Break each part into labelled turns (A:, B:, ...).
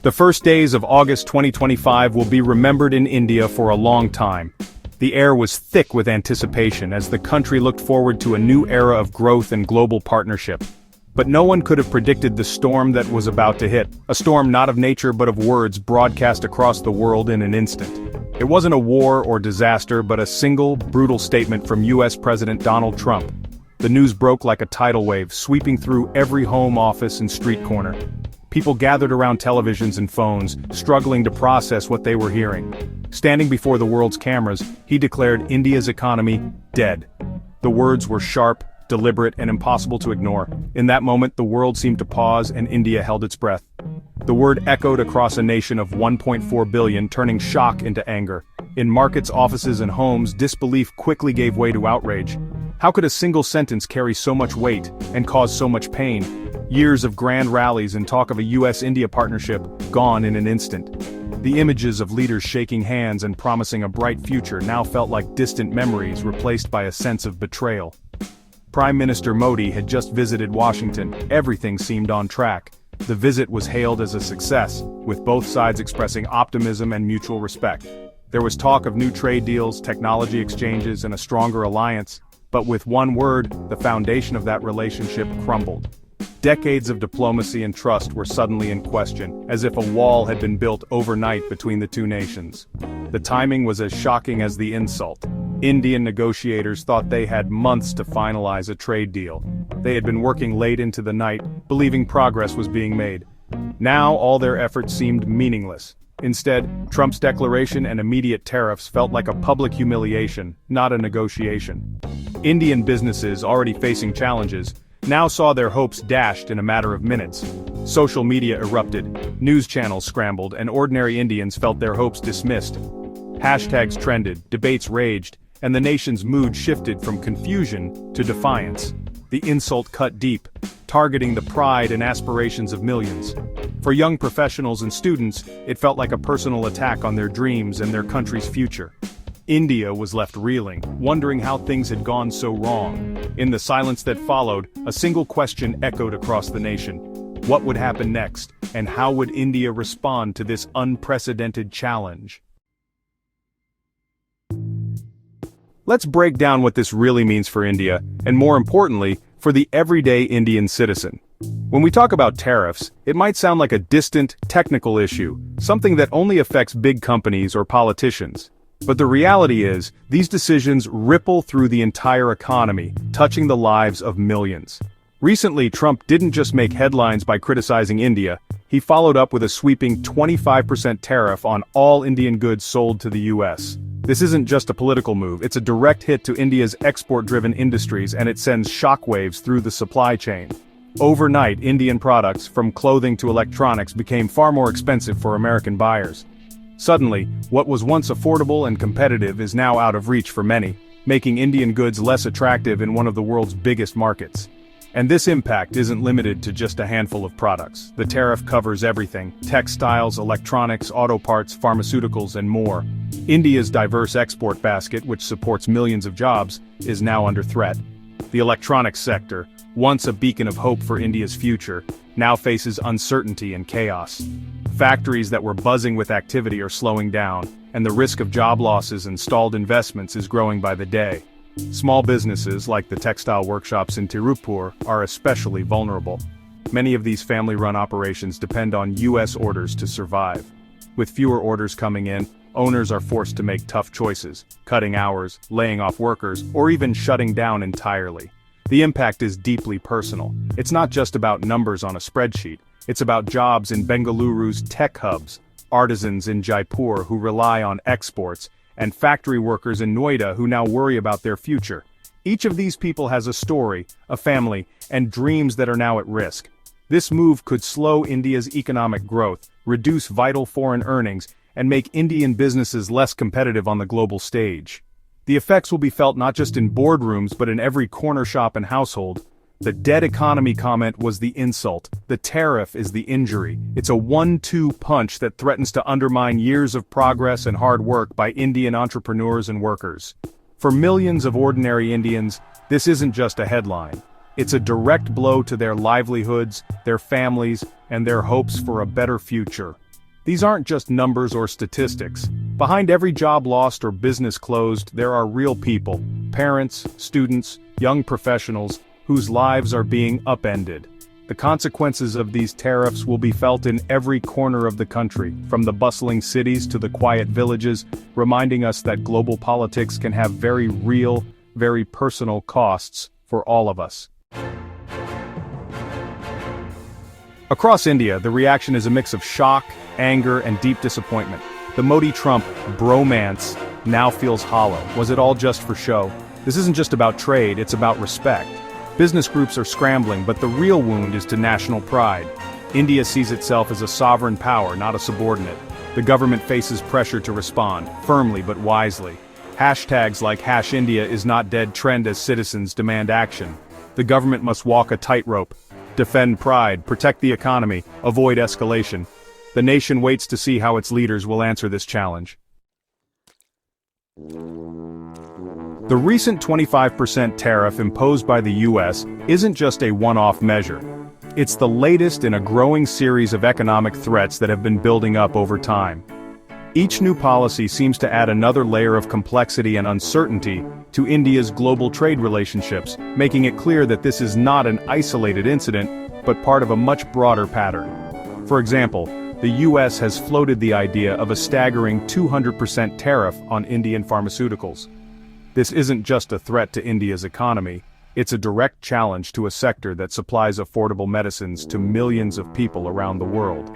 A: The first days of August 2025 will be remembered in India for a long time. The air was thick with anticipation as the country looked forward to a new era of growth and global partnership. But no one could have predicted the storm that was about to hit, a storm not of nature but of words broadcast across the world in an instant. It wasn't a war or disaster but a single, brutal statement from US President Donald Trump. The news broke like a tidal wave, sweeping through every home, office, and street corner. People gathered around televisions and phones, struggling to process what they were hearing. Standing before the world's cameras, he declared India's economy dead. The words were sharp, deliberate, and impossible to ignore. In that moment, the world seemed to pause and India held its breath. The word echoed across a nation of 1.4 billion, turning shock into anger. In markets, offices, and homes, disbelief quickly gave way to outrage. How could a single sentence carry so much weight and cause so much pain? Years of grand rallies and talk of a US-India partnership gone in an instant. The images of leaders shaking hands and promising a bright future now felt like distant memories replaced by a sense of betrayal. Prime Minister Modi had just visited Washington. Everything seemed on track. The visit was hailed as a success, with both sides expressing optimism and mutual respect. There was talk of new trade deals, technology exchanges, and a stronger alliance, but with one word, the foundation of that relationship crumbled. Decades of diplomacy and trust were suddenly in question, as if a wall had been built overnight between the two nations. The timing was as shocking as the insult. Indian negotiators thought they had months to finalize a trade deal. They had been working late into the night, believing progress was being made. Now all their efforts seemed meaningless. Instead, Trump's declaration and immediate tariffs felt like a public humiliation, not a negotiation. Indian businesses, already facing challenges, now saw their hopes dashed in a matter of minutes. Social media erupted, news channels scrambled, and ordinary Indians felt their hopes dismissed. Hashtags trended, debates raged, and the nation's mood shifted from confusion to defiance. The insult cut deep, targeting the pride and aspirations of millions. For young professionals and students, it felt like a personal attack on their dreams and their country's future. India was left reeling, wondering how things had gone so wrong. In the silence that followed, a single question echoed across the nation. What would happen next, and how would India respond to this unprecedented challenge? Let's break down what this really means for India, and more importantly, for the everyday Indian citizen. When we talk about tariffs, it might sound like a distant, technical issue, something that only affects big companies or politicians. But the reality is, these decisions ripple through the entire economy, touching the lives of millions. Recently, Trump didn't just make headlines by criticizing India, he followed up with a sweeping 25% tariff on all Indian goods sold to the US. This isn't just a political move, it's a direct hit to India's export-driven industries, and it sends shockwaves through the supply chain. Overnight, Indian products, from clothing to electronics, became far more expensive for American buyers. Suddenly, what was once affordable and competitive is now out of reach for many, making Indian goods less attractive in one of the world's biggest markets. And this impact isn't limited to just a handful of products. The tariff covers everything: textiles, electronics, auto parts, pharmaceuticals, and more. India's diverse export basket, which supports millions of jobs, is now under threat. The electronics sector, once a beacon of hope for India's future, now faces uncertainty and chaos. Factories that were buzzing with activity are slowing down, and the risk of job losses and stalled investments is growing by the day. Small businesses, like the textile workshops in Tirupur, are especially vulnerable. Many of these family-run operations depend on US orders to survive. With fewer orders coming in, owners are forced to make tough choices, cutting hours, laying off workers, or even shutting down entirely. The impact is deeply personal. It's not just about numbers on a spreadsheet. It's about jobs in Bengaluru's tech hubs, artisans in Jaipur who rely on exports, and factory workers in Noida who now worry about their future. Each of these people has a story, a family, and dreams that are now at risk. This move could slow India's economic growth, reduce vital foreign earnings, and make Indian businesses less competitive on the global stage. The effects will be felt not just in boardrooms but in every corner shop and household. The dead economy comment was the insult. The tariff is the injury. It's a 1-2 punch that threatens to undermine years of progress and hard work by Indian entrepreneurs and workers. For millions of ordinary Indians, this isn't just a headline. It's a direct blow to their livelihoods, their families, and their hopes for a better future. These aren't just numbers or statistics. Behind every job lost or business closed, there are real people, parents, students, young professionals, whose lives are being upended. The consequences of these tariffs will be felt in every corner of the country, from the bustling cities to the quiet villages, reminding us that global politics can have very real, very personal costs for all of us. Across India, the reaction is a mix of shock, anger, and deep disappointment. The Modi-Trump bromance now feels hollow. Was it all just for show? This isn't just about trade, it's about respect. Business groups are scrambling, but the real wound is to national pride. India sees itself as a sovereign power, not a subordinate. The government faces pressure to respond, firmly but wisely. Hashtags like #India is not dead trend as citizens demand action. The government must walk a tightrope, defend pride, protect the economy, avoid escalation. The nation waits to see how its leaders will answer this challenge. The recent 25% tariff imposed by the US isn't just a one-off measure. It's the latest in a growing series of economic threats that have been building up over time. Each new policy seems to add another layer of complexity and uncertainty to India's global trade relationships, making it clear that this is not an isolated incident, but part of a much broader pattern. For example, the US has floated the idea of a staggering 200% tariff on Indian pharmaceuticals. This isn't just a threat to India's economy, it's a direct challenge to a sector that supplies affordable medicines to millions of people around the world.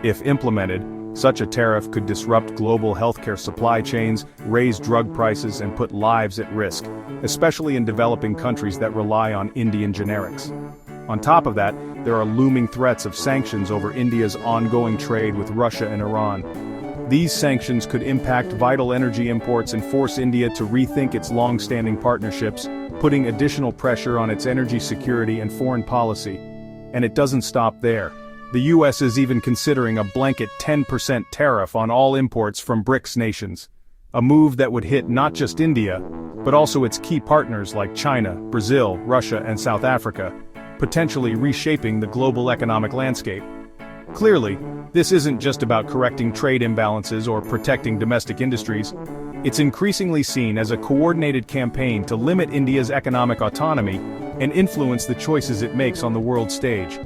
A: If implemented, such a tariff could disrupt global healthcare supply chains, raise drug prices, and put lives at risk, especially in developing countries that rely on Indian generics. On top of that, there are looming threats of sanctions over India's ongoing trade with Russia and Iran. These sanctions could impact vital energy imports and force India to rethink its long-standing partnerships, putting additional pressure on its energy security and foreign policy. And it doesn't stop there. The US is even considering a blanket 10% tariff on all imports from BRICS nations, a move that would hit not just India, but also its key partners like China, Brazil, Russia, and South Africa, potentially reshaping the global economic landscape. Clearly, this isn't just about correcting trade imbalances or protecting domestic industries. It's increasingly seen as a coordinated campaign to limit India's economic autonomy and influence the choices it makes on the world stage.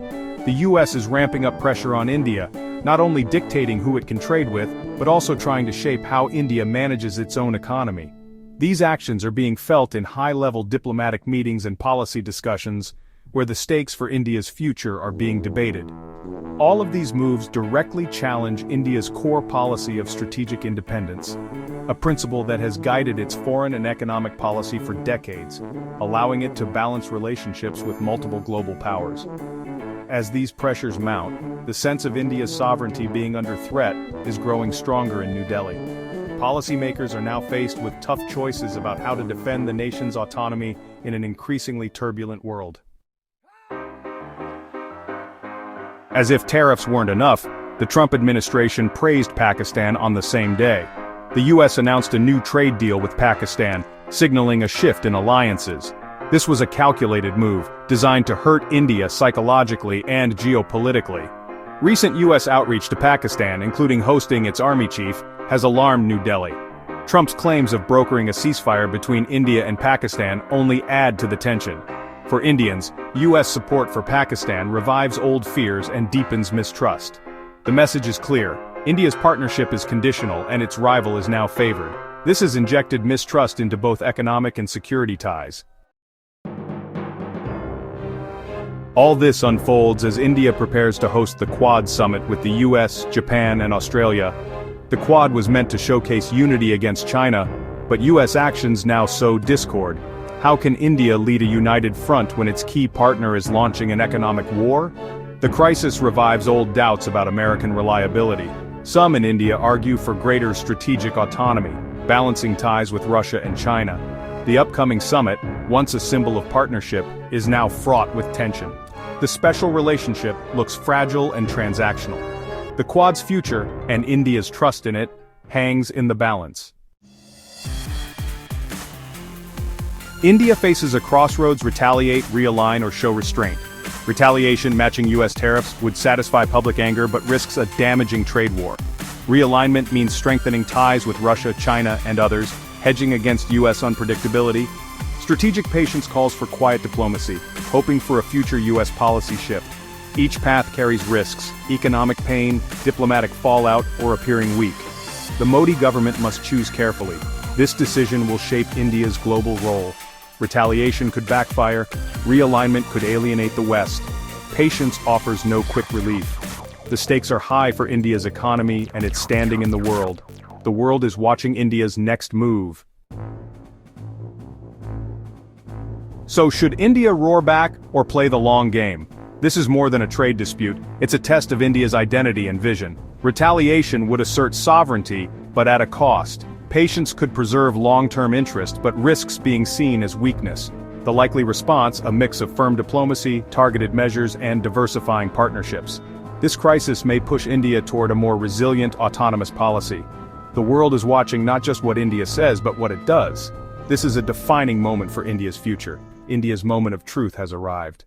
A: The US is ramping up pressure on India, not only dictating who it can trade with, but also trying to shape how India manages its own economy. These actions are being felt in high-level diplomatic meetings and policy discussions, where the stakes for India's future are being debated. All of these moves directly challenge India's core policy of strategic independence, a principle that has guided its foreign and economic policy for decades, allowing it to balance relationships with multiple global powers. As these pressures mount, the sense of India's sovereignty being under threat is growing stronger in New Delhi. Policymakers are now faced with tough choices about how to defend the nation's autonomy in an increasingly turbulent world. As if tariffs weren't enough, the Trump administration praised Pakistan on the same day. The US announced a new trade deal with Pakistan, signaling a shift in alliances. This was a calculated move, designed to hurt India psychologically and geopolitically. Recent US outreach to Pakistan, including hosting its army chief, has alarmed New Delhi. Trump's claims of brokering a ceasefire between India and Pakistan only add to the tension. For Indians, US support for Pakistan revives old fears and deepens mistrust. The message is clear: India's partnership is conditional and its rival is now favored. This has injected mistrust into both economic and security ties. All this unfolds as India prepares to host the Quad summit with the US, Japan, and Australia. The Quad was meant to showcase unity against China, but US actions now sow discord. How can India lead a united front when its key partner is launching an economic war? The crisis revives old doubts about American reliability. Some in India argue for greater strategic autonomy, balancing ties with Russia and China. The upcoming summit, once a symbol of partnership, is now fraught with tension. The special relationship looks fragile and transactional. The Quad's future, and India's trust in it, hangs in the balance. India faces a crossroads: retaliate, realign, or show restraint. Retaliation matching US tariffs would satisfy public anger but risks a damaging trade war. Realignment means strengthening ties with Russia, China, and others, hedging against US unpredictability. Strategic patience calls for quiet diplomacy, hoping for a future US policy shift. Each path carries risks, economic pain, diplomatic fallout, or appearing weak. The Modi government must choose carefully. This decision will shape India's global role. Retaliation could backfire, realignment could alienate the West. Patience offers no quick relief. The stakes are high for India's economy and its standing in the world. The world is watching India's next move. So should India roar back or play the long game? This is more than a trade dispute, it's a test of India's identity and vision. Retaliation would assert sovereignty, but at a cost. Patience could preserve long-term interest but risks being seen as weakness. The likely response, a mix of firm diplomacy, targeted measures, and diversifying partnerships. This crisis may push India toward a more resilient, autonomous policy. The world is watching not just what India says but what it does. This is a defining moment for India's future. India's moment of truth has arrived.